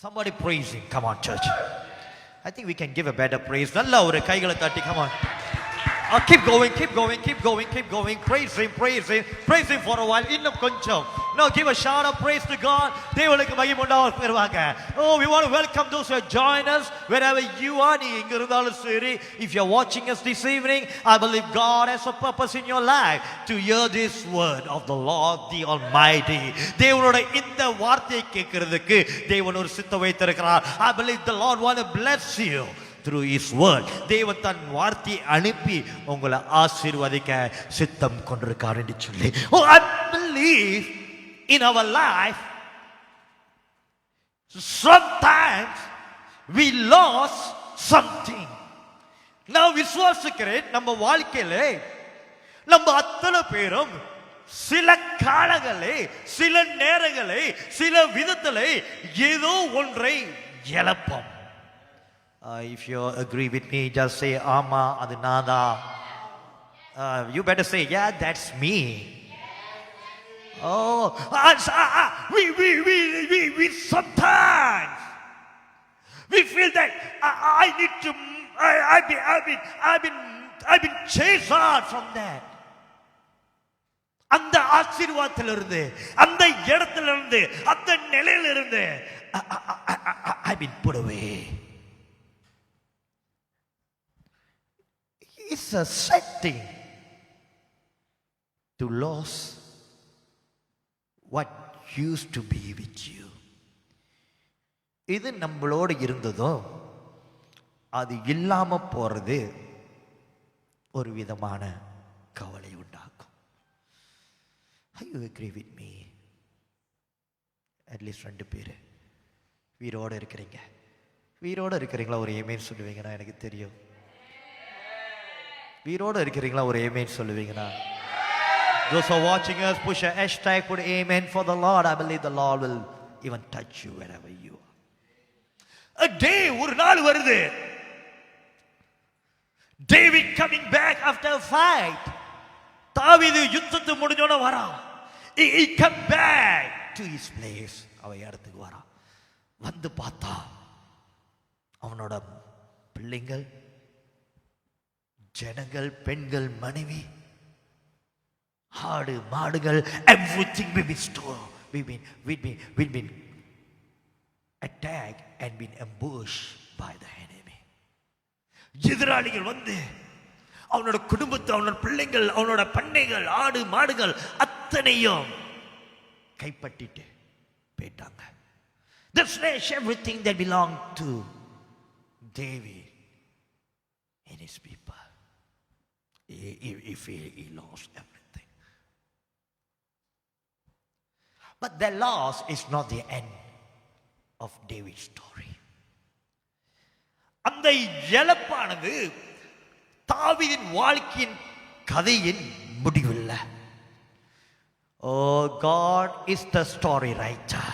Somebody praise him. Come on, church. I think we can give a better praise. Nalla oru kaigala thatti. Come on. Keep going. Praise him for a while. Innum konjam. Now give a shout of praise to God. Devanukku mahima undavathu peruvaanga. Oh, we want to welcome those who have joined us wherever you are. Nee inga irundhalum seri. If you are watching us this evening, I believe God has a purpose in your life to hear this word of the Lord the Almighty. தேவனுடைய இந்த வார்த்தையை கேட்கிறதுக்கு தேவன் ஒரு சித்தம் வைத்திருக்கிறார். I believe the Lord want to bless you through his word. தேவன் தன் வார்த்தையை அனுப்பி உங்களை ஆசீர்வதிக்க சித்தம் கொண்டிருக்கார் என்று சொல்லி. Oh, I believe in our life sometimes we lost something. நான் விசுவாசிக்கிறேன் நம்ம வாழ்க்கையிலே நம்ம அத்தனை பேரும் சில காலங்களே சில நேரங்களே சில விதத்திலே ஏதோ ஒன்றை இழப்போம். If you agree with me, just say Ama adu nada. You better say, yeah, that's me. Oh, we sometimes we feel that I need to. I've been chased out from that. அந்த ஆசீர்வாதத்திலிருந்து அந்த இடத்திலிருந்து அந்த நிலையிலிருந்து I've been put away. It's a sad thing to lose what used to be with you. இது நம்மளோடு இருந்ததோ அது இல்லாம போறது ஒரு விதமான கவலை உண்டாக்கும். You agree with me? At least 2 பேர் வீரோடு இருக்கிறீங்களா? ஒரு ஏமேன் சொல்லுவீங்கன்னா எனக்கு தெரியும். வீரோடு இருக்கிறீங்களா? ஒரு ஆமென் சொல்லுவீங்களா? Those who are watching us, push a hashtag, put amen for the Lord. I believe the Lord will even touch you wherever you are. A day, ஒரு நாள் வருது. David coming back after a fight. தாவீது யுத்தத்து முடிஞ்சோன வரான். He come back to his place. அவன் இடத்துக்கு வரான். வந்து பார்த்தா அவனோட பிள்ளைங்கள், ஜனங்கள், பெண்கள், மனைவி, ஆடு, மாடுகள், everything will be stolen. We've been attacked and been ambushed by the enemy. எதிராளிகள் வந்து அவனோட குடும்பத்தை, அவனோட பிள்ளைகள், அவனோட பண்ணைகள், ஆடு, மாடுகள் அத்தனையும் கைப்பற்றிட்டு போயிட்டாங்க. They snatched everything that belonged to David and his people. If he lost everything. But the loss is not the end of David's story. அந்த இழப்பானது தாவீதின் வாழ்க்கையின் கதையின் முடிவில்லை. Oh, God is the story writer.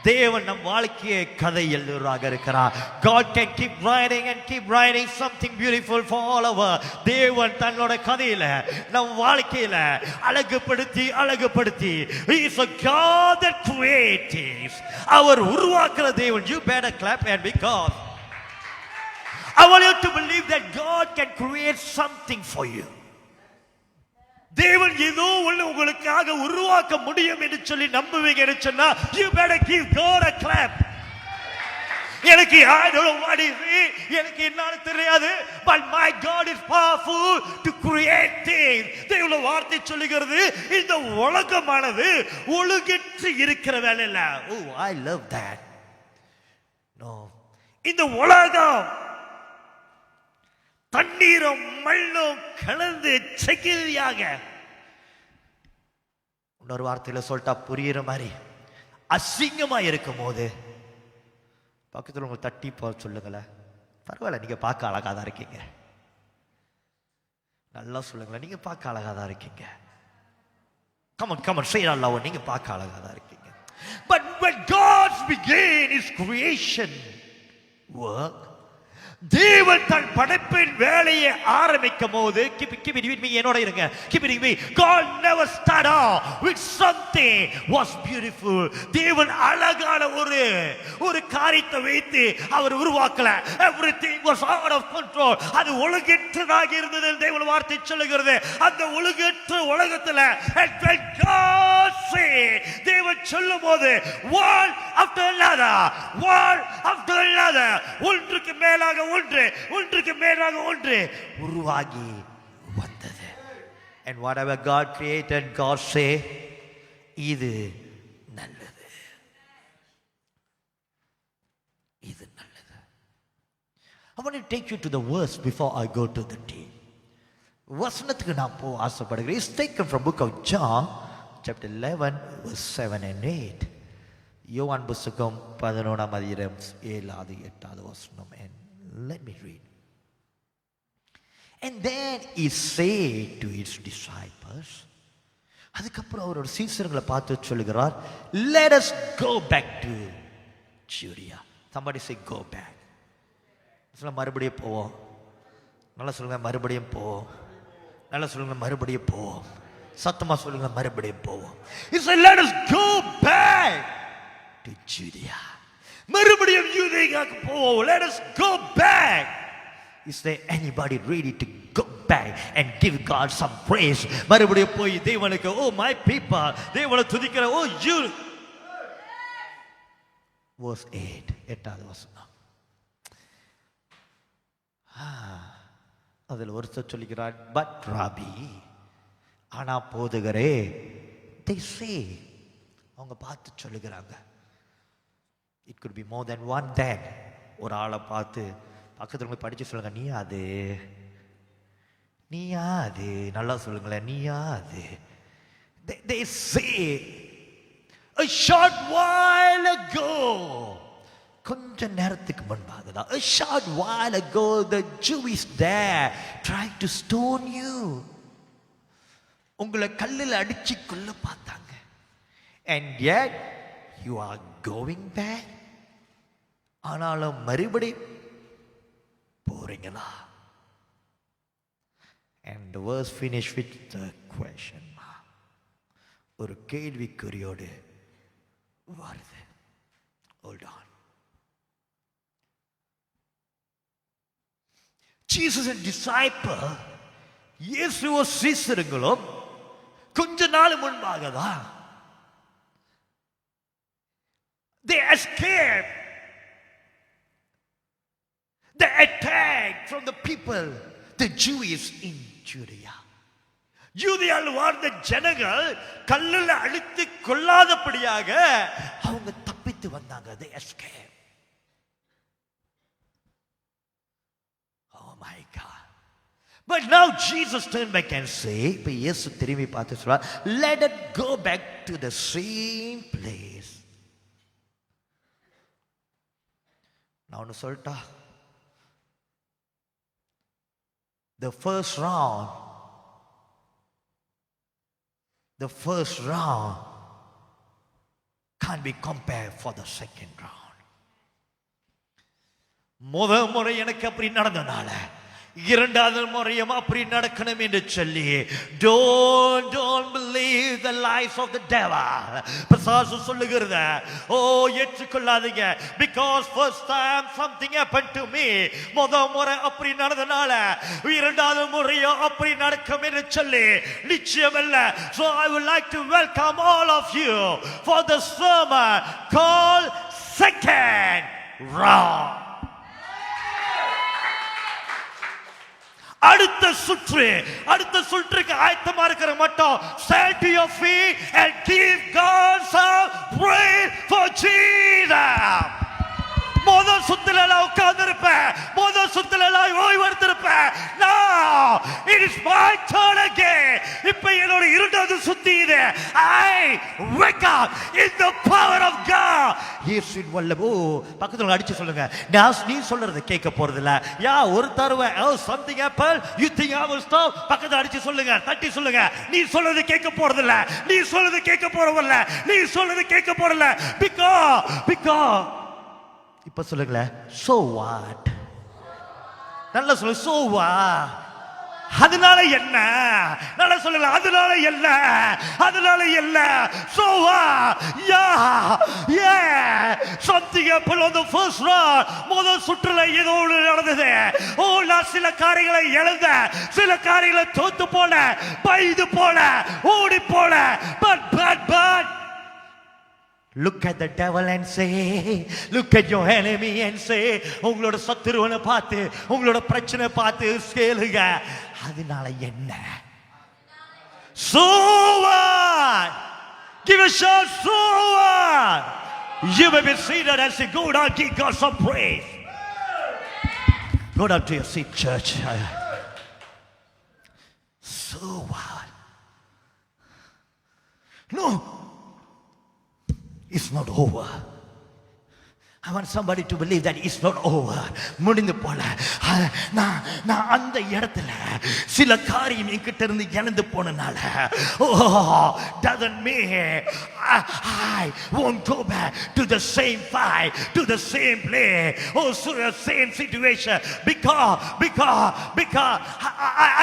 தேவன் நம் வாழ்க்கையை கதை எழுதுவராக இருக்கிறார். God can keep writing something beautiful for all of us. தேவன் தன்னோட கதையில நம் வாழ்க்கையில அழகுபடுத்தி He is a God that creates. அவர் உருவாக்குற தேவன். You better clap and because I want you to believe that God can create something for you. தேவன் ஏதோ ஒன்று உங்களுக்காக உருவாக்க முடியும் என்று சொல்லி நம்புவீங்கன்னு சொன்னா you better give God a clap. எனக்கு I don't know what is it, எனக்கு என்னன்னு தெரியாது, but my God is powerful to create things. தேவனுடைய வார்த்தை சொல்லுகிறது இந்த உலகமானது ஒழுங்கற்று இருக்கிற வேலை இல்ல. Oh, I love that. No, இந்த உலகம் தண்ணீரும் மண்ணும் கலந்து செக்கிரியாக, இன்னொரு வார்த்தையில சொல்லிட்டா புரியுற மாதிரி அசிங்கமா இருக்கும் போது பக்கத்தில் உங்க தட்டி போ சொல்லுங்களேன், பரவாயில்ல நீங்க பார்க்க அழகா தான் இருக்கீங்க, நல்லா சொல்லுங்களேன் நீங்க பார்க்க அழகா தான் இருக்கீங்க. Come on say it out loud, நீங்க பார்க்க அழகா தான் இருக்கீங்க. But when God began his creation work, தேவன் தன் படைப்பின் வேலையை ஆரம்பிக்கும் போது என்னோட இருங்க. God never start off with something was beautiful. தேவன் அழகான ஒரு காரியத்தை வைத்து அவர் உருவாக்கல. Everything was out of control. அது ஒழுங்கற்றதாக இருந்தது தேவன் வார்த்தை சொல்லுகிறது. அந்த ஒழுங்கற்ற உலகத்துல God said, தேவன் சொல்லும்போது one after another, one after another, ஒன்றுக்கு மேலாக ஒன்றுக்கு மேலாக ஒன்று உருவாகி வந்தது. And whatever God created, God say, இது நல்லது, இது நல்லது. I want to take you to the verse before I go to the team. வசனத்துக்கு நான் போக ஆசைப்படுகிறேன். It's taken from book of John chapter 11 verse 7 and 8. யோவான் புத்தகம் 11ஆம் அதிகாரம் 7வது 8வது வசனம். Let me read. And then he said to his disciples, அதுக்கப்புறம் அவரோட சீசர்களை பார்த்து சொல்லுகிறார், let us go back to Judea. Somebody say go back. சொல்ல மறுபடியும் போவோம். நல்லா சொல்லுங்க மறுபடியும் போவோம். நல்லா சொல்லுங்க மறுபடியும் போவோம். சத்தமா சொல்லுங்க மறுபடியும் போவோம். He said let us go back to Judea. மறுபடியும் யூதேயாவுக்கு போவோம். Let us go back. Is there anybody ready to go back and give God some praise? மறுபடியும் போய் தேவனுக்கு, oh my people, தேவனை துதிக்கிற, oh you. Verse 8, 8வது வசனம். அதில் ஒருத்தர் சொல்லுகிறார், but Rabbi, ஆனா போதுகரே, they say, அவங்க பார்த்து சொல்லுகிறாங்க. It could be more than one then. ஒரு ஆளை பார்த்து பக்கத்துல படிச்சு சொல்லுங்க, நீயா அது, நல்லா சொல்லுங்களேன், நீயா அது. They say a short while ago, கொஞ்ச நேரத்துக்கு முன்பாக தான், a short while ago the Jews there tried to stone you. உங்களை கல்லில் அடிச்சு கொல்ல பார்த்தாங்க. And yet you are going back. ஆனாலும் மறுபடியும் போறீங்களா? And the verse finish with the question. ஒரு கேள்விக்குறியோடு வருது. Hold on. Jesus and disciple, இயேசுவோ சீசர்களும் கொஞ்ச நாள் முன்பாக தான் they escaped the attack from the people, the Jews in Judea. யூதேயாவில் வாழ்ந்த ஜனங்கள் கல்லில் அடித்து கொள்ளாதபடியாக அவங்க தப்பித்து வந்தாங்க. They escaped. Oh my God. But now Jesus turned back and say, இப்ப இயேசு திரும்பி பார்த்து சொல்றார், let it go back to the same place. நான் ஒன்று சொல்லிட்டா, the first round can't be compared for the second round. முதல் முறை எனக்கு அப்படி நடந்தனால இரண்டாவது முறையும் அப்படி நடக்கணும் என்று சொல்லி don't believe the lies of the devil. பிசாசு சொல்லுகிறத ஏற்றுக்கொள்ளாதீங்க. because first time something happened to me, முதல் முறை அப்படி நடந்தனால இரண்டாவது முறையும் அப்படி நடக்கும் என்று சொல்லி நிச்சயமல்ல. so I would like to welcome all of you for the sermon called second round. அடுத்த சுற்றுக்கு ஆயத்தமா இருக்கிற மட்டும் stand to your feet and give God some praise for Jesus. முதல் சுத்துல உட்கார்ந்து இருப்பேன், முதல் சுத்துல ஓய்வெடுத்திருப்பேன். Now it is my turn again. இப்ப என்னோட இரண்டாவது சுத்தி இது. I wake up in the power of God. இயேசுவின் வல்லமை. பக்கத்துல அடிச்சு சொல்லுங்க, நீ சொல்றத கேட்க போறது இல்ல. ஒரு தடவை something happened, you think I will stop. பக்கத்துல அடிச்சு சொல்லுங்க, தட்டி சொல்லுங்க, நீ சொல்றது கேட்க போறது இல்ல, நீ சொல்றது கேட்க போறதில்ல, நீ சொல்றது கேட்க போறதில்ல. because இப்ப சொல்லுங்களேன், so what? நல்லா சொல்லு, சோவா. அதனால என்ன? நல்லா சொல்லுங்க, அதனால என்ன? அதனால என்ன? சோவா. யா யே something happened on the first round. முதல் சுற்றுல ஏதோ ஒன்று நடந்தது. ஓ, நான் சில காரியங்களை இழந்த, சில காரியங்களை தோத்து போன, பயந்து போன, ஓடி போன. but look at the devil and say, look at your enemy and say, உங்களோட சத்துருவனை பார்த்து, உங்களோட பிரச்சனை பார்த்து கேளுங்க, அதனால என்ன? So what? Give a shout, so what? You may be seated and say, go down, give God some praise. Go down to your seat, church. So what? No, it's not over. I want somebody to believe that it's not over. முடிந்து போல. நான் அந்த இடத்துல சில காரியம் என்கிட்ட இருந்து இழந்து போனனால, doesn't mean I won't go back to the same fight, to the same place, or to the same situation, because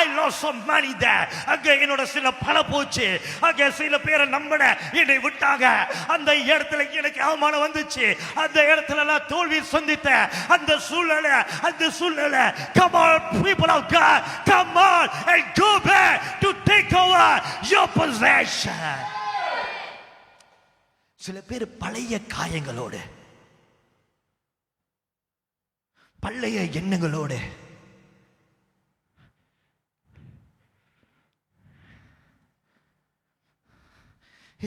I lost some money there. அங்க என்னோட சில பணம் போச்சு, அங்க சில பேரை நம்பின என்னை விட்டாங்க, அந்த இடத்துல எனக்கு அவமானம் வந்துச்சு, அந்த இடத்துல நான் தோல்வி சந்தித்தேன். அந்த சூழ்நிலை, come on people of God, come on and go back to take over your possession. சில பேர் பழைய காயங்களோடு, பழைய எண்ணங்களோடு,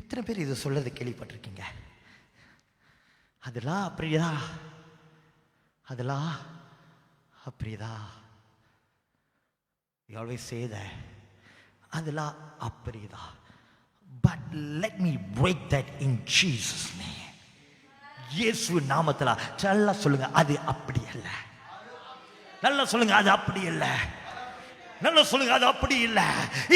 எத்தனை பேர் இது சொல்றது கேள்விப்பட்டிருக்கீங்க? அதெல்லாம் அப்படியா, அதெல்லாம் அப்படிதா. You always say that. அதெல்லாம் அப்படிதா. But let me break that in Jesus name. இயேசு நாமத்துல நல்லா சொல்லுங்க, அது அப்படி அல்ல. நல்லா சொல்லுங்க, அது அப்படி அல்ல. நல்லா சொல்லுங்க, அது அப்படி இல்ல.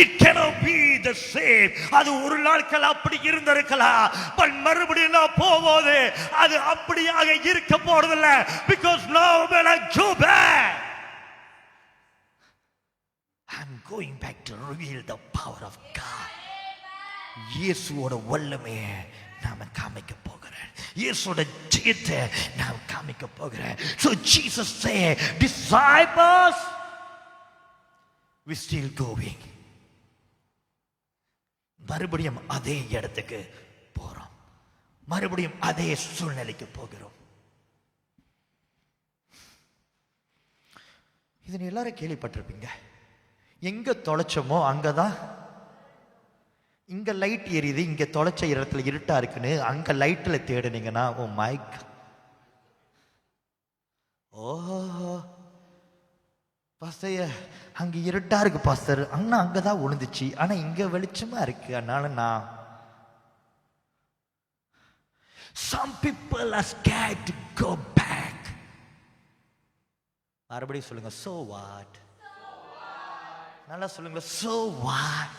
It cannot be the same. அது ஒரு நாட்கள் அப்படி இருந்திருக்கலாம், but மறுபடியும் நான் போவோது அது அப்படியாக இருக்க போறதில்ல. Because now when I go back, I'm going back to reveal the power of God. இயேசுவோட வல்லமையை நாம காமிக்க போகிறேன், இயேசுவோட ஜெயத்தை நாம் காமிக்க போகிறேன். So Jesus said, disciples, we still going. மறுபடியும் அதே இடத்துக்கு போறோம், மறுபடியும் அதே சூழ்நிலைக்கு போகிறோம். இது எல்லாரும் கேள்விப்பட்டிருப்பீங்க. எங்க தொலைச்சோமோ அங்கதான், இங்க லைட் எரியுது, இங்க தொலைச்ச இடத்துல இருட்டா இருக்குன்னு அங்க லைட்ல தேடுனீங்கன்னா, ஓ மைக், ஓஹோ பாஸ்டர் அங்க இருட்டா இருக்கு பாஸ்டர், அண்ணா அங்கதான் விழுந்துச்சு, ஆனா இங்க வெளிச்சமா இருக்கு, அதனால நான். Some people are scared to go back. மறுபடியும் சொல்லுங்க, so what? நல்லா சொல்லுங்க, so what?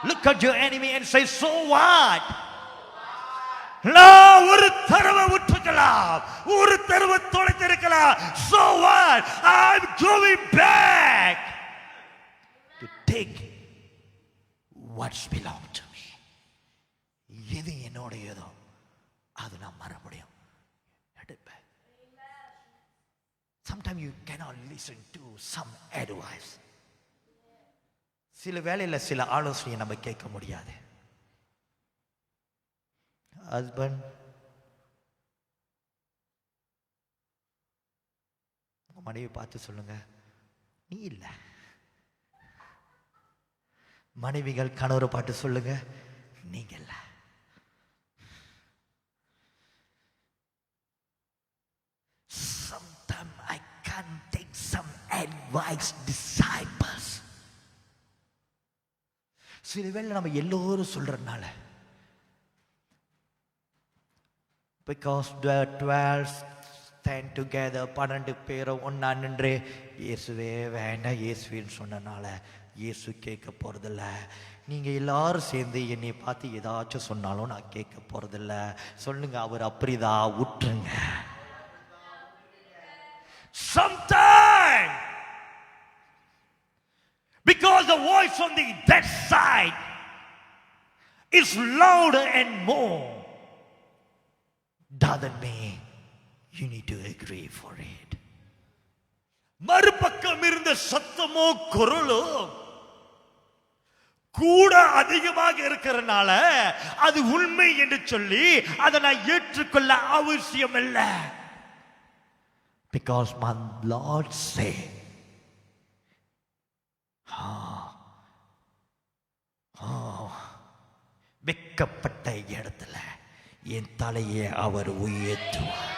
Look at your enemy and say, so what? நான் ஒரு தடவை விட்டுக்கலாம், ஒரு தடவை தொலைத்திருக்கலாம். So what? I'm going back to take what's belong to me. எது என்னோடையதோ அது நான் மறுபடியும் எடுப்பேன். Sometimes you cannot listen to some advice. சில வேளையில சில ஆலோசனையை நம்ம கேட்க முடியாது. ஹஸ்பண்ட், மனைவி பார்த்து சொல்லுங்க, நீ இல்ல. மனைவிகள் கணவரை பார்த்து சொல்லுங்க, நீங்க இல்ல. Sometimes I can't take some advice, disciples. சில வேளை நம்ம எல்லோரும் சொல்றதுனால, because the 12 stand together, 12 பேரும் ஒன்னா நின்று இயேசுவே வேண்டாம் இயேசுவின்னு சொன்னனால இயேசு கேட்க போறதில்ல. நீங்க எல்லாரும் சேர்ந்து என்னை பார்த்து ஏதாச்சும் சொன்னாலும் நான் கேட்க போறதில்ல. சொல்லுங்க, அவர் அப்படிதான், விட்டுருங்க. Sometime voice on that side is louder and more, doesn't mean you need to agree for it. மறுபக்கம் இருந்த சத்தமோ குரலோ கூட அதிகமாக இருக்கிறனால அது உண்மை என்று சொல்லி அதை நான் ஏற்றுக்கொள்ள அவசியம் இல்லை. Because my Lord said, வெக்கப்பட்ட இடத்துல என் தலையை அவர் உயர்த்துவார்.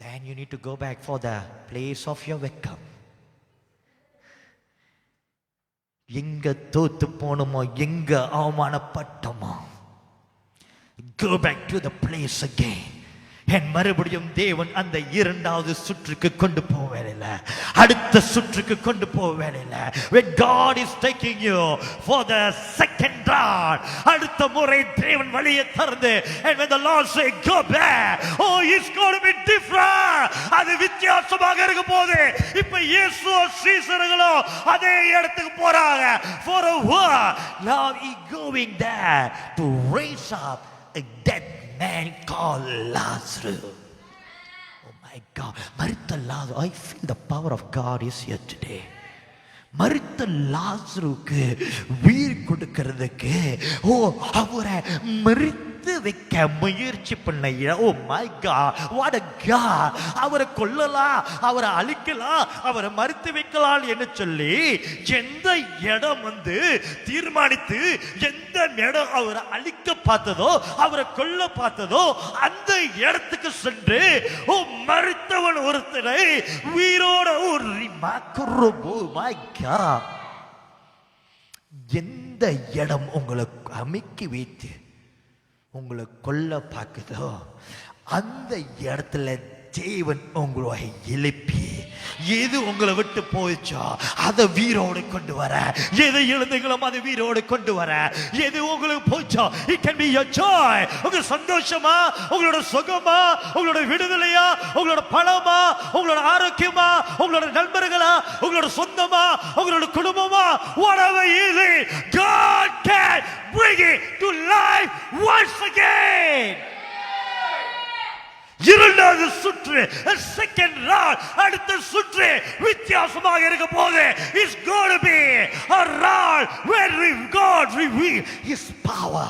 Then you need to go back for the place of your வெக்கம். எங்க தோத்து போனோமோ, எங்க அவமானப்பட்டோமோ, go back to the place again. என் மறுபடியும் தேவன் அந்த இரண்டாவது சுற்றுக்கு கொண்டு போவேல, அடுத்த சுற்றுக்கு கொண்டு போவேல. When God is taking you for the second round, அடுத்த முறை தேவன் வழியை திறந்து, and when the Lord say go back, oh it's going to be different, அது வித்தியாசமாக இருக்க போகுது. இப்ப இயேசு சீசர்களோ அதே இடத்துக்கு போறாங்க for a while. Now he going there to raise up a dead man called Lazarus. Oh my God, மரித்த லாசரு, I feel the power of God is here today. மரித்த லாசருக்கு உயிர் கொடுக்கிறதுக்கு அவரை மரித்து வைக்க முயற்சி பண்ண. Oh my God, what a God. அவரை கொல்லலாம், அவரை அழிக்கலாம், அவரை மரித்து வைக்கலாம் என்று சொல்லி எந்த இடம் தீர்மானித்து, எந்த இடம் அவரை அழிக்க பார்த்ததோ, அவரை கொல்ல பார்த்ததோ, அந்த இடத்துக்கு சென்று மரித்தவன் ஒருத்தனை உயிரோட எந்த இடம் உங்களை அமைக்கி வைத்து உங்களை கொல்ல பார்க்குதோ, அந்த இடத்துல தேவன் உங்களை எழுப்பி, எது உங்களை விட்டு போயிச்சோ அதை வீரோடு கொண்டு வர, எது எழுந்துகளும் அதை வீரோடு கொண்டு வர, எது உங்களுக்கு போச்சோ it can be your joy. உங்க சந்தோஷமா, உங்களோட சுகமா, உங்களோட விடுதலையா, உங்களோட பணமா, உங்களோட ஆரோக்கியமா, உங்களோட நண்பர்களா, உங்களோட சொந்தமா, உங்களோட குடும்பமா, whatever is it, God can bring it to life once again. இரண்டாவது சுற்று, செகண்ட் ரவுண்ட், அடுத்த சுற்று வித்தியாசமாக இருக்க போது. It's going to be a round where God reveal his power.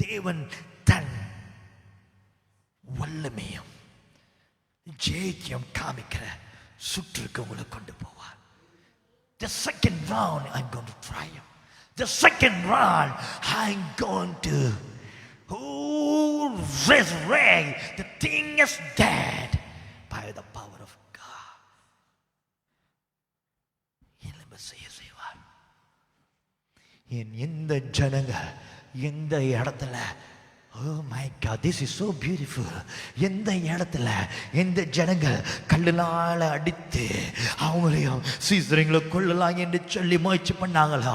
தேவன் தன் வல்லமையும் ஜெயத்தையும் காமிக்கிற சுற்றுக்கு உங்களை கொண்டு போவார். The second round I'm going to triumph. The second round I'm going to resurrect the thing is dead by the power of God. செய்வார். எந்த ஜனங்க எந்த இடத்துல, oh my God, this is so beautiful. எந்த இடத்துல எந்த ஜனங்கள் கல்லுனால அடித்து அவங்களையும் சீசரிங்களை கொள்ளலாம் என்று சொல்லி முயற்சி பண்ணாங்களோ,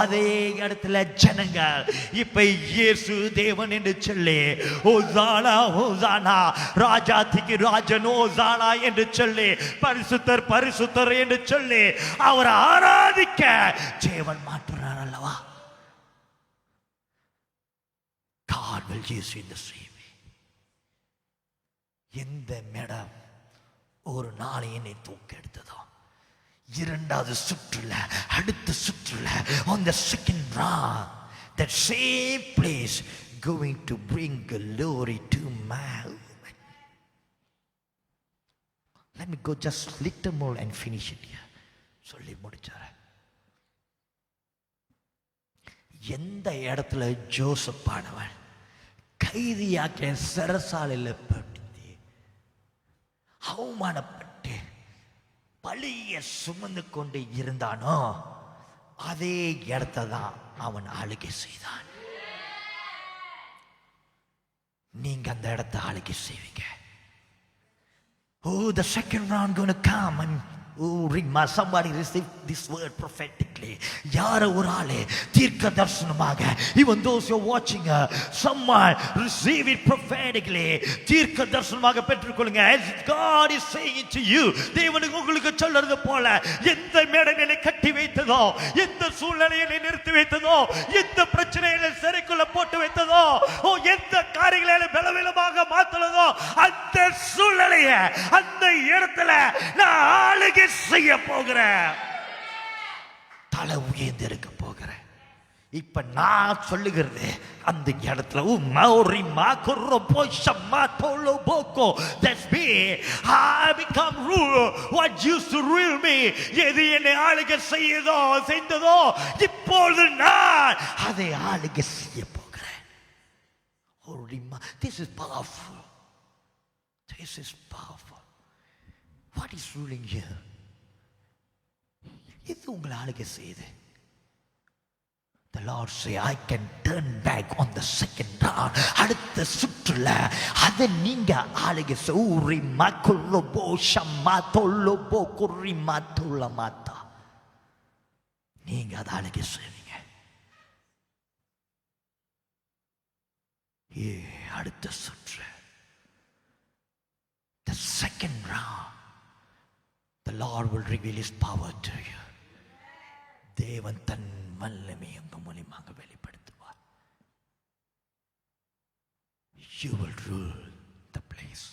அதே இடத்துல ஜனங்கள் இப்ப இயேசு தேவன் என்று சொல்லி ஓசானா ஓசானா, ராஜாதிக்கு ராஜன் ஓசானா என்று சொல்லி, பரிசுத்தர் பரிசுத்தர் என்று சொல்லி அவரை ஆராதிக்க தேவன் மாற்றுறார் அல்லவா. God will use you in the same way. எந்த மேடம் ஒரு நாளை என்னை தூக்கி எடுத்ததோ, இரண்டாவது சுற்றுல, அடுத்த சுற்றுல, on the second round, that same place going to bring glory to my. Let me go just little more and finish it here. சொல்லி முடிச்சார. எந்த இடத்துல ஜோசப் ஆனவன் கைதியாக்க சிறைசாலையில் படுத்தி அவமானப்பட்டு பழிய சுமந்து கொண்டு இருந்தானோ, அதே இடத்தை தான் அவன் ஆளுகை செய்தான். நீங்க அந்த இடத்தை ஆளுகை செய்வீங்க. Oh, the second round going to come and Somebody receive this word prophetically. யார ஒரு ஆளே தீர்க்க தரிசனமாக, even those who are watching, someone receive it prophetically. தீர்க்க தரிசனமாக பெற்றுக்கொள்ளுங்க. As God is saying it to you, தேவன் உங்களுக்கு சொல்றது போல, எந்த மேடைகளை கட்டி வைத்ததோ, எந்த சூழ்நிலையை நிறுத்தி வைத்ததோ, எந்த பிரச்சனைகளை சிறைக்குள்ள போட்டு வைத்ததோ, எந்த காரியங்களை பலவீனமாக மாத்துறதோ, அந்த சூழ்நிலையை அந்த இடத்துல நான் ஆளுகை செய்ய போகிறேன். தலை உயர்ந்து இருக்க போகிறேன். இப்ப நான் சொல்லுகிறது அந்த இடத்துல that's me. I become rule what used to rule me. எது என்னை ஆளுகை செய்ததோ இப்பொழுது நான் அதை ஆளுகை செய்ய போகிறேன். This is powerful. This is powerful. What is ruling here? இது உங்களை ஆளுகை செய்யுது. The Lord say, I can turn back on the second round. அடுத்த சுற்றுல அதை நீங்க ஆளுகை ஊரி மக்குள்ளபோ ஷம்மா தொல்லபோ குறி மாத்துள்ள மாத்தா நீங்க அதை ஆளுகை செய்வீங்க. அடுத்த சுற்று, the second round, the Lord will reveal His power to you. தேவன் தன் வல்லமை உங்க மூலமாக வெளிப்படுத்துவார். You will rule the place.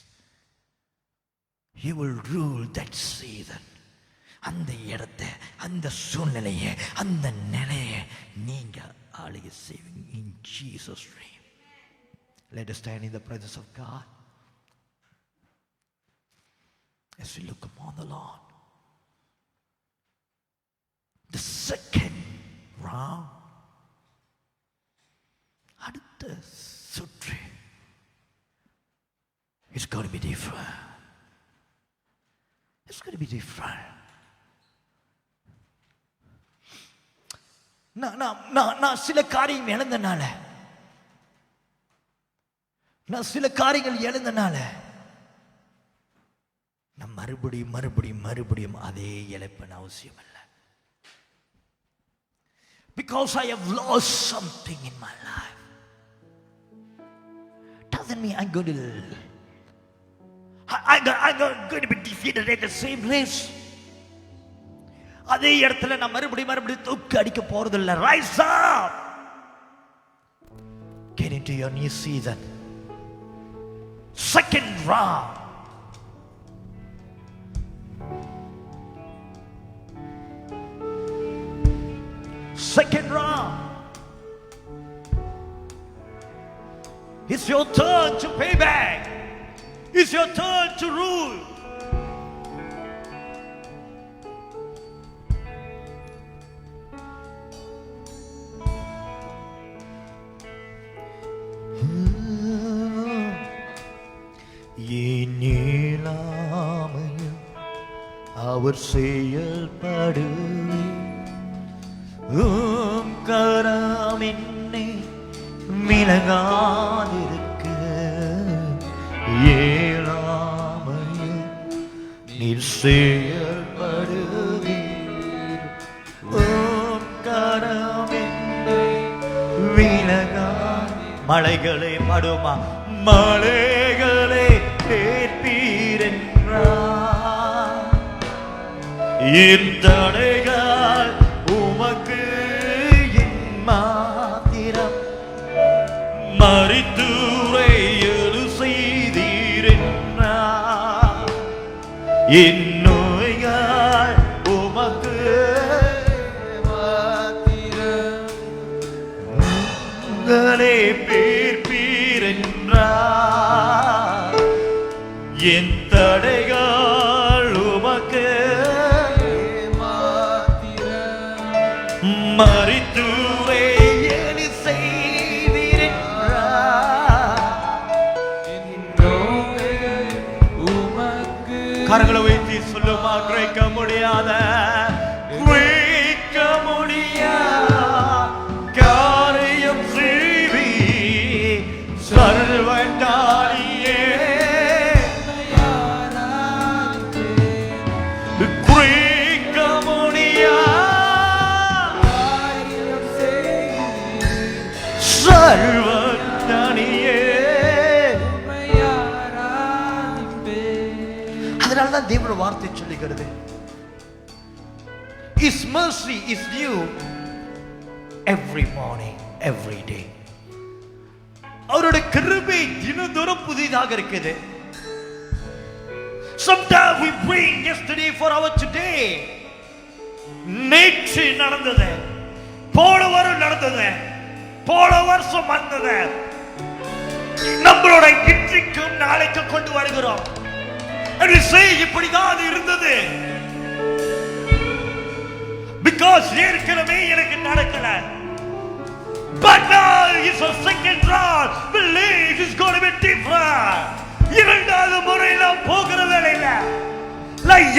You will rule that season. அந்த இடத்தை, அந்த சூழ்நிலையை, அந்த நிலையை நீங்க ஆளுகை செய்வீங்க. In Jesus' name. Let us stand in the presence of God as we look upon the Lord. The second round, அடுத்த சுற்று, it's going to be different. It's going to be different. நான் சில காரியம் இழந்தனால, நான் சில காரியங்கள் இழந்தனால நான் மறுபடியும் அதே இழப்பேன் அவசியம் இல்லை. Because I have lost something in my life doesn't mean I'm going to be defeated at the same place. அதே இடத்துல நான் மறுபடியும் தூக்கி அடிக்க போறது இல்லை. Rise up, get into your new season. Second round, second round. It's your turn to pay back. It's your turn to rule. அவர் செயல்படுவே கரம் என்னை விலகாதிருக்க ஏழாமையில் நீர் செயல்படுவே கரம் என்னை விலகா. மலைகளை மடுமா மலைகளை கேட்பீரென்றார். என் தடைகள் உமக்கு என் மாத்திரம் மரித்தூரை எழு செய்தீரென்றார். என் நோய்கள் உமக்கு மாத்திரம் உங்களே பேர்பீரென்றார். என் தடைகள் உமக்கு மரித்தூரை எழு செய்தீரென்றார். கரங்களை வைத்து சொல்லுமா, கிரேக்க முடியாத காரியம் செய்வி சர்வண்டாரியே. சர்வஞானியே. அதனாலதான் தேவனோட வார்த்தை சொல்லுகிறது, His mercy is new every morning, every day. அவருடைய கிருபை தினந்தோறும் புதிதாக இருக்குது. Sometimes we bring yesterday for our today. நேற்று நடந்தது, போன வாரம் நடந்தது, போன வருஷம் வந்தது, நம்மளோட இன்றைக்கும் நாளைக்கு கொண்டு வருகிறோம். And we say இப்படிதான் இருந்தது, because ஏற்கனவே எனக்கு நடக்கல. But now is a second round. Believe it's going to be different. இரண்டாவது முறையில போகிற வேலையில,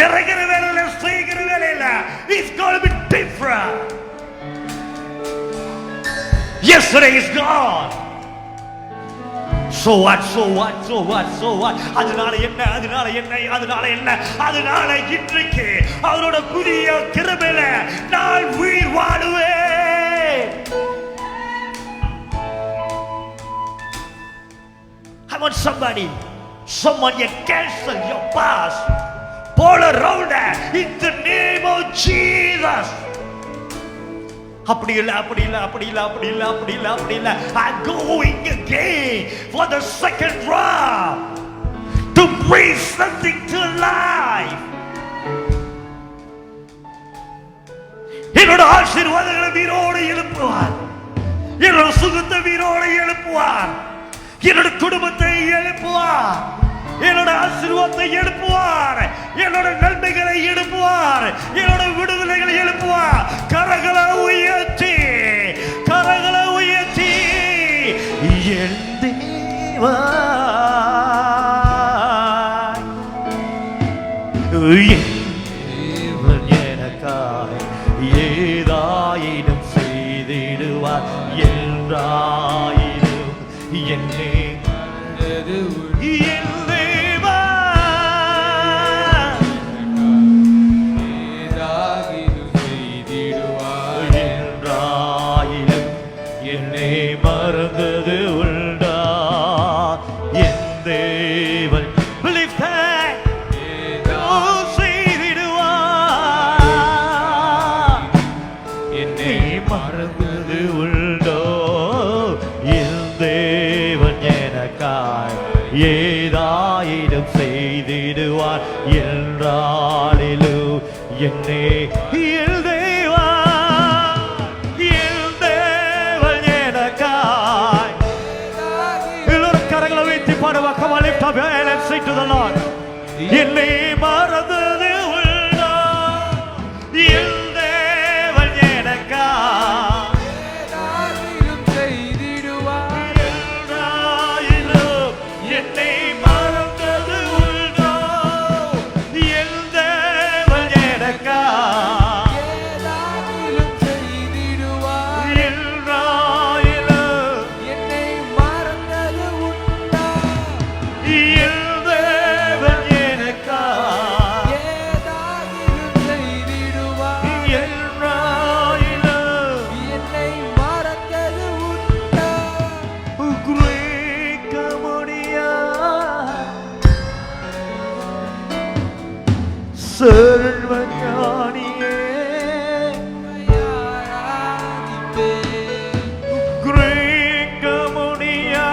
இறங்குற வேலையில, செய்கிற வேலையில, it's going to be different. Yesterday is gone. So what? So what? So what? So what? அதனால என்ன? அதனால என்ன? அதனால என்ன? அதனால இன்றைக்கு அவரோட புதிய கிருபையில நான் உயிர் வாழுவேன். I want someone you cancel your past, pull around in the name of Jesus. அப்படி இல்ல, அப்படி இல்ல, அப்படி இல்ல, அப்படி இல்ல, அப்படி இல்ல, அப்படி இல்ல. I'm going again for the second round to bring something to life. என்னோட ஆசீர்வாதங்களை வீரோடு எழுப்புவார், என்னோட சுகத்தை வீரோடு எழுப்புவார், என்னோட குடும்பத்தை எழுப்புவார், என்னோட ஆசீர்வாதத்தை எழுப்புவார், என்னோட நன்மைகளை எழுப்புவார், என்னோட விடுதலைகளை எழுப்புவார். கரங்களை உயர்த்தி, கரங்களை உயர்த்தி, என் தேவன், என் தேவன் எனக்காய் ஏதாயினும் செய்திடுவார் என்றாயினும் என்னை மறந்தது உண்டா? என் தேவன் செய்திடுவார். என்னை மறந்தது உண்டோ? என் தேவன் எனக்காய் ஏதாயினும் செய்திடுவார் என்றாலிலும் என்னை Come on, lift up your hand and sing to the Lord. என்னை மறந்தது உண்டோ? என் தேவன் எனக்காய் ஏதாயினும் செய்திடுவார் என்றாயினும் என்னை மறந்தது உண்டோ? என் தேவன் எனக்காய் ஏதாயினும் செய்திடுவார் என்றாயினும் என்னை மறந்தது உண்டோ? சர்வஞானியே, கிரேக்க முடியா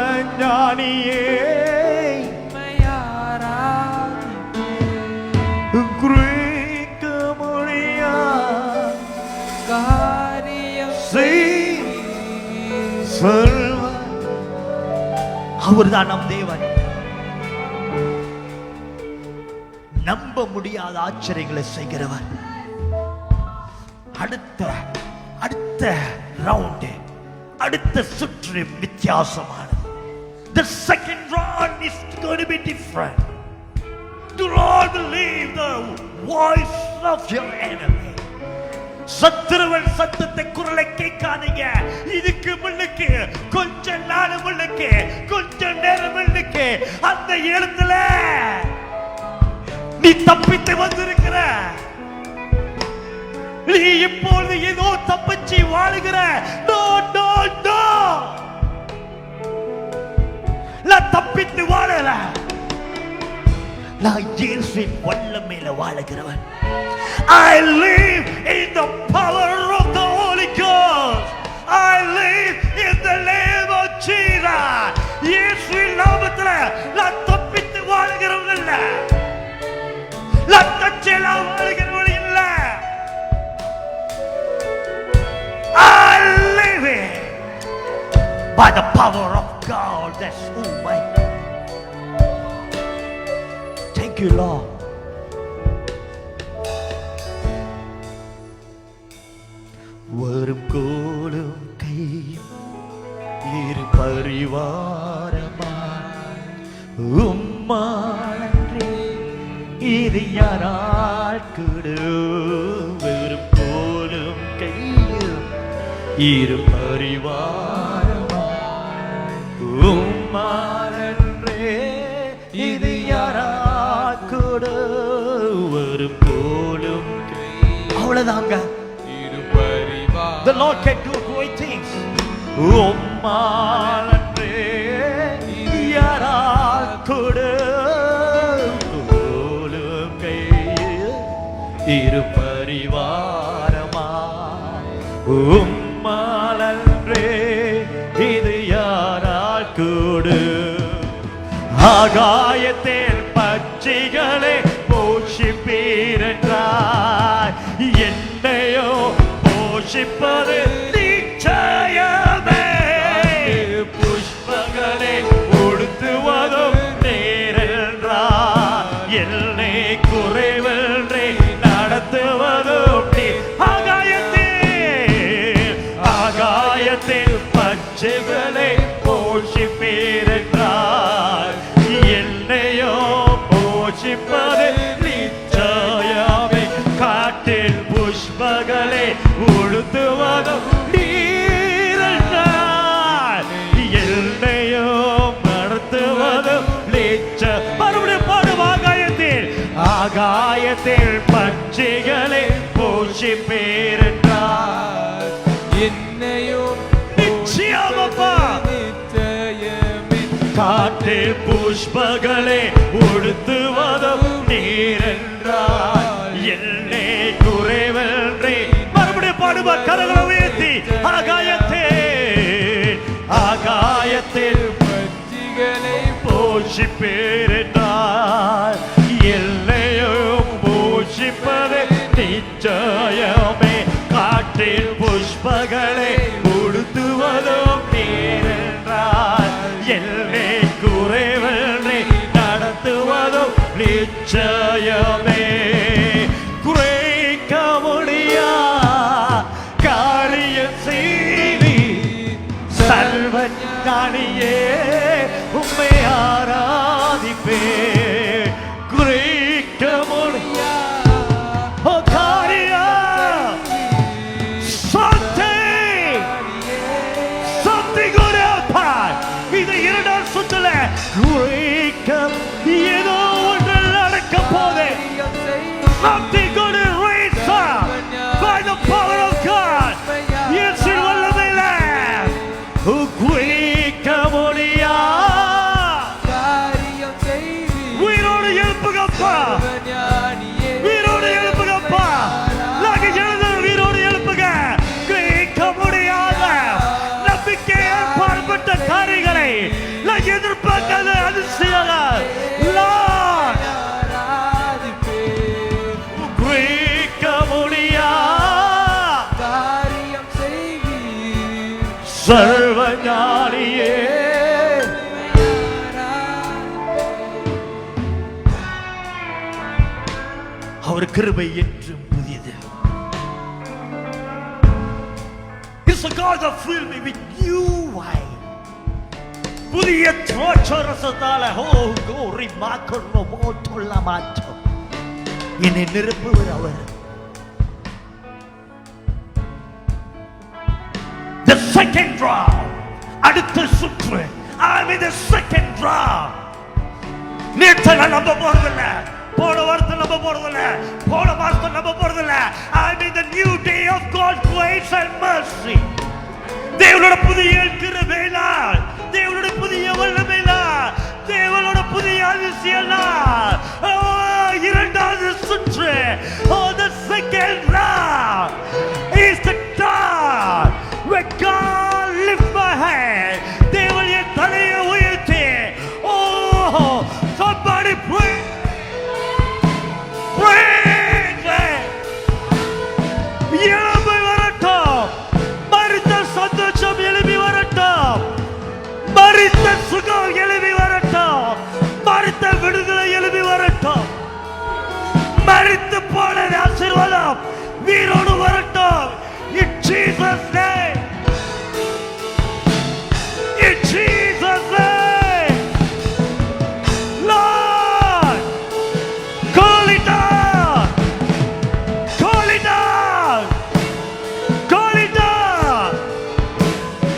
சர்வஞானியே, கிரேக்க முடியா காரியம் செய். அவர்தான் நம் தேவன். நம்ப முடியாத ஆச்சரியங்களை செய்கிறவர். அடுத்த ரவுண்ட், அடுத்த சுற்று வித்தியாசமானது. The second round is going to be different. Do not believe the voice of your enemy. சத்துருவன் சத்தத்தை குரலை கேட்காதீங்க. இதுக்கு முன்னுக்கு கொஞ்ச நாள் முன்னுக்கு, கொஞ்ச நேரம் முன்னுக்கு அந்த இடத்துல நீ தப்பித்து வந்திருக்கிற. இப்பொழுது ஏதோ தப்பிச்சு வாழுகிற நோ நோ நோ, நான் தப்பித்து வாழல, நான் இயேசுவின் வல்லமையில வாழுகிறவன். I live in the power of the Holy Ghost. I live in the name of Jesus. இயேசுவின் நாமத்தில நான் தப்பித்து வாழுகிறவன் இல்ல, நான் தச்செல்லாம் வாழுகிறவன் இல்ல. I live by the power of God. That's who I am. Thank you, Lord. வரும் கோலும் கையும் இரு பரிவாரமா உம்மானே இது யாரால் கூடு. வரும் கோலும் கையும் இரு பரிவாரமா உம்மானே இது யாரால் கூடு. வரும் கோலும் அவ்வளவுதாங்க. The Lord can do great things. உம்மாலே யாரால் கூடு. கோலும் கையில் இரு பரிவாரமா உம்மாலே இது யாரால் கூடு. ஆகாயத்தில் பட்சிகளை போஷிப்பீரென்றாய், என்னையோ போஷிப்பது நிச்சயமே. புஷ்பங்களை உடுத்துவதும் நேரென்றார், என்னை குறைவென்றே நடத்துவதும் நீ. ஆகாயத்தில் பட்சிகளை போஷிப்பீரென்றார், என்னையோ போஷிப்பது நிச்சயமே. காட்டில் புஷ்பங்களை உடுத்துவதும் நீரென்றார், என்னையோ நடத்துவதும் நிச்சயம். மறுபடியும் பாடும். ஆகாயத்தில் பட்சிகளை போஷிப்பீரென்றார், என்னையோ நிச்சயமப்பா நிச்சயமே. காட்டில் புஷ்பங்களை உடுத்துவதும் நீரென்றார், என்னை குறைவென்றே. மறுபடியும் பாடுவா கரங்களை உயர்த்தி. ஆகாயத்தில் பட்சிகளை போஷிப்பீரென்றார், என்னையும் போஷிப்பது நிச்சயமே. காட்டில் புஷ்பங்களை உடுத்துவதும் நீரென்றார், என்னை குறைவென்றே நடத்துவதும் நிச்சயமே. குறைக்க முடியா காரியம் செய்தி சர்வஞானியே, உம்மை ஆராதிப்பே. குறைக்க முடியா காரியம் something good happen. இது இரண்டாம் சுற்றுல குறைக்க ஏதோ ஒன்று நடக்க போதே. Something good is raised up by the power of God. இயேசுவின் வல்லமையில குறைக்க முடியா காரியம் செய்தி உயிரோடு எழுப்புகப்பா, உயிரோடு எழுப்புகப்பா. நாங்க எழுத உயிரோடு எழுப்புக. குறைக்க முடியாத நம்பிக்கையால் பாடுபட்ட காரியங்களை நான் எதிர்பார்க்காத அதிசயங்கள் குறைக்க முடியா காரியம் செய்தி சர்வஞானியே. அவர் கிருபை என்றும் புதியது. It's a God that filled me with new wine. புதிய திராட்சரசத்தால கோரி மாக்கொள்ளோ மோட்டுள்ள மாற்றம் என்னை நிரப்புவர் அவர். The second round, அடுத்த சுற்று. I'm in the second round. நேற்று நான் நம்ப போறதில்ல, போன வாரத்தை நம்ப போறதில்ல, போன மாசத்தை நம்ப போறதில்ல. I'm in the new day of God's grace and mercy. தேவனுடைய புதிய கிருபையினால், தேவனுடைய புதிய வல்லமையினால், தேவனுடைய புதிய அதிசயத்தால் இரண்டாவது சுற்று, the second round is the time when God lift my hand. தேவன் என் தலையை உயர்த்தி, oh somebody pray, எழும்பி வரட்டும், மரித்த சந்தோஷம் எழுப்பி வரட்டும், மரித்த சுகம் எழுப்பி வரட்டும், மரித்த விடுதலை எழுப்பி வரட்டும், மரித்து போன ஆசீர்வாதம் வீரோடு வரட்டும். In Jesus' name, in Jesus' name, Lord, call it out, call it out, call it out.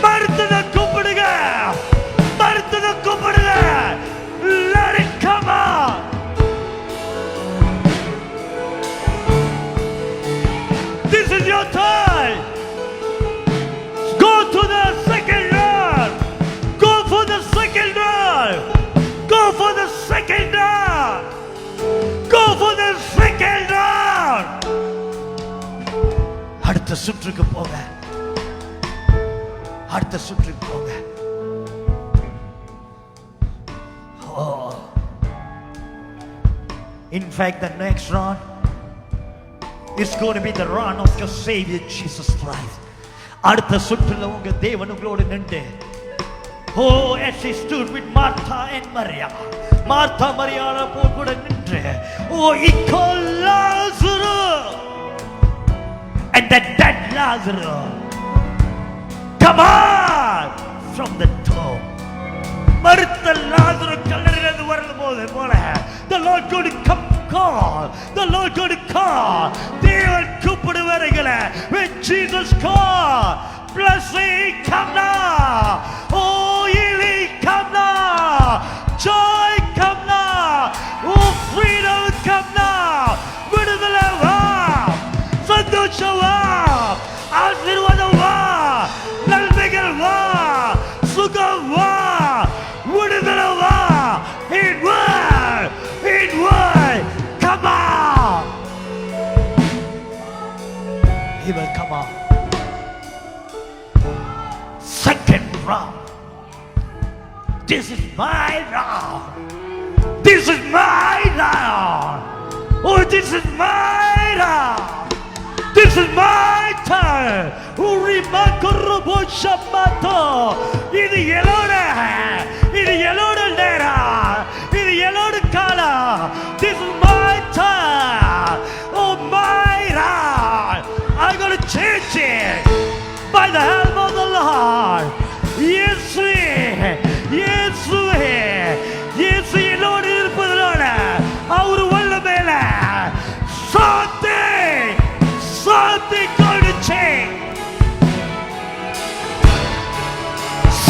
மரித்ததை கூப்பிடுங்க, மரித்ததை கூப்பிடுங்க. Let it come out. This is your time. Go to the second round. Go for the second round. Go for the second round. Go for the second round. அடுத்த சுற்றுக்கு போங்க, அடுத்த சுற்றுக்கு போங்க. Oh. In fact, the next round is going to be the run of your Savior Jesus Christ. அடுத்த சுற்றுல உங்க தேவன் உங்களோடு நின்று, oh as he stood with Martha and Maria, Martha மரியாதை கூட நின்று, oh he called Lazarus, and that dead Lazarus come out from the tomb. மரித்த லாசரு கல்லறையிலிருந்து வரும்போது போல, the Lord going to come call, the Lord going to call. தேவன் கூப்பிடுவார்களே, when Jesus call, blessing come now, oh healing come now, joy come now, oh freedom come now, விடுதலை வா, சந்தோஷம் வா, ஆசீர்வாதம் வா, நன்மைகள் வா, சுகம் வா, விடுதலை வா. It will come out. He will come out. Second round. This is my round. This is my round. Oh, this is my round. This is my time. இது எலோட நேரம், இது எலோட காலம். This is my time. Oh my round. I'm going to change it by the help of the Lord. இயேசுவே, இயேசுவே, இயேசு என்னோடு இருப்பதனால அவர் வல்லமையில something going to change.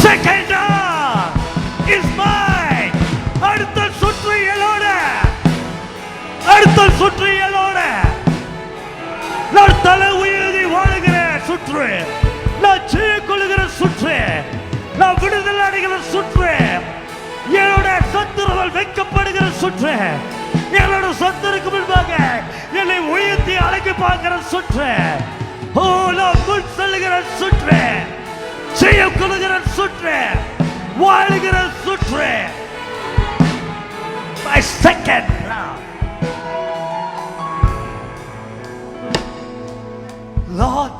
Second round is mine. அடுத்த சுற்று என்னோட, அடுத்த சுற்று என்னோட. நான் தலை உயர்த்தி வாழுகிற சுற்று, நான் ஜெயிக்கொள்ளுகிற சுற்று, நான் விடுதலை அடைகிற சுற்று, என்னோட சத்துருவால் வைக்கப்படுகிற சுற்று, என்னோட சத்துருக்கு முன்பாக என்னை உயர்த்தி அழைக்க பார்க்கிற சுற்று, ஓ நான் முன் செல்லுகிற சுற்று, செய்யக்கொள்ளுகிற சுற்று, வாழுகிற சுற்று. My second round. Lord,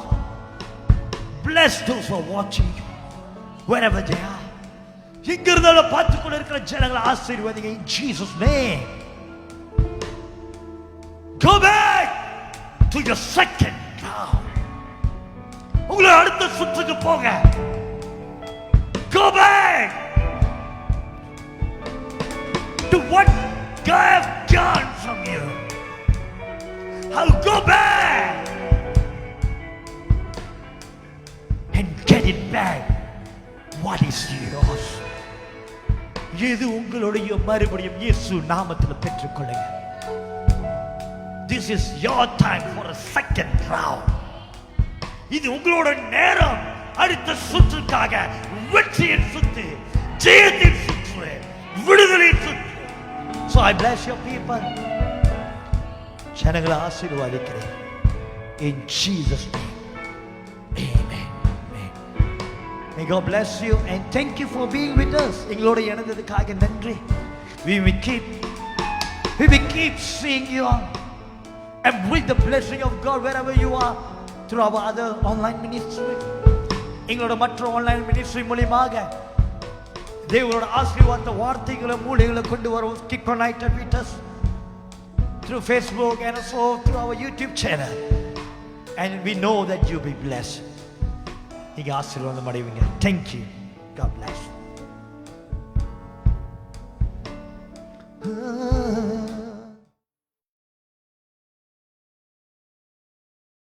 bless those who are watching wherever they are. எங்க இருந்தாலும் பார்த்து கொண்டு இருக்கிற ஜனங்களை ஆசீர்வதிங்க. In Jesus' name. Go back to your second round. உங்களை அடுத்த சுற்றுக்கு போங்க. Go back to what God has done from you. I'll go back and get it back. What is yours? எது உங்களுடைய மறுபடியும் இயேசு நாமத்தில் பெற்றுக்கொள்ளுங்க. This is your time for a second round. இது உங்களோட நேரம். அடுத்த சுற்றுக்காக வெற்றியின் சுற்று, ஜெயத்தின் சுற்று, விடுதலையின் சுற்று. So I bless your people. ஜனங்களை ஆசீர்வதிக்கிறேன். In Jesus name. Amen. Amen. May God bless you and thank you for being with us. எங்களோட இணைந்ததுக்காக நன்றி. We will keep seeing you on and bring the blessing of God wherever you are through our other online ministry. எங்களோட மற்ற online ministry மூலமாக தேவனோட ஆசீர்வாத வார்த்தைகளை மூலைகளை கொண்டு வரும். Keep connected with us through Facebook and also through our YouTube channel. And we know that you'll be blessed. நீங்க ஆசீர்வாதம் அடைவீங்க. Thank you. God bless you.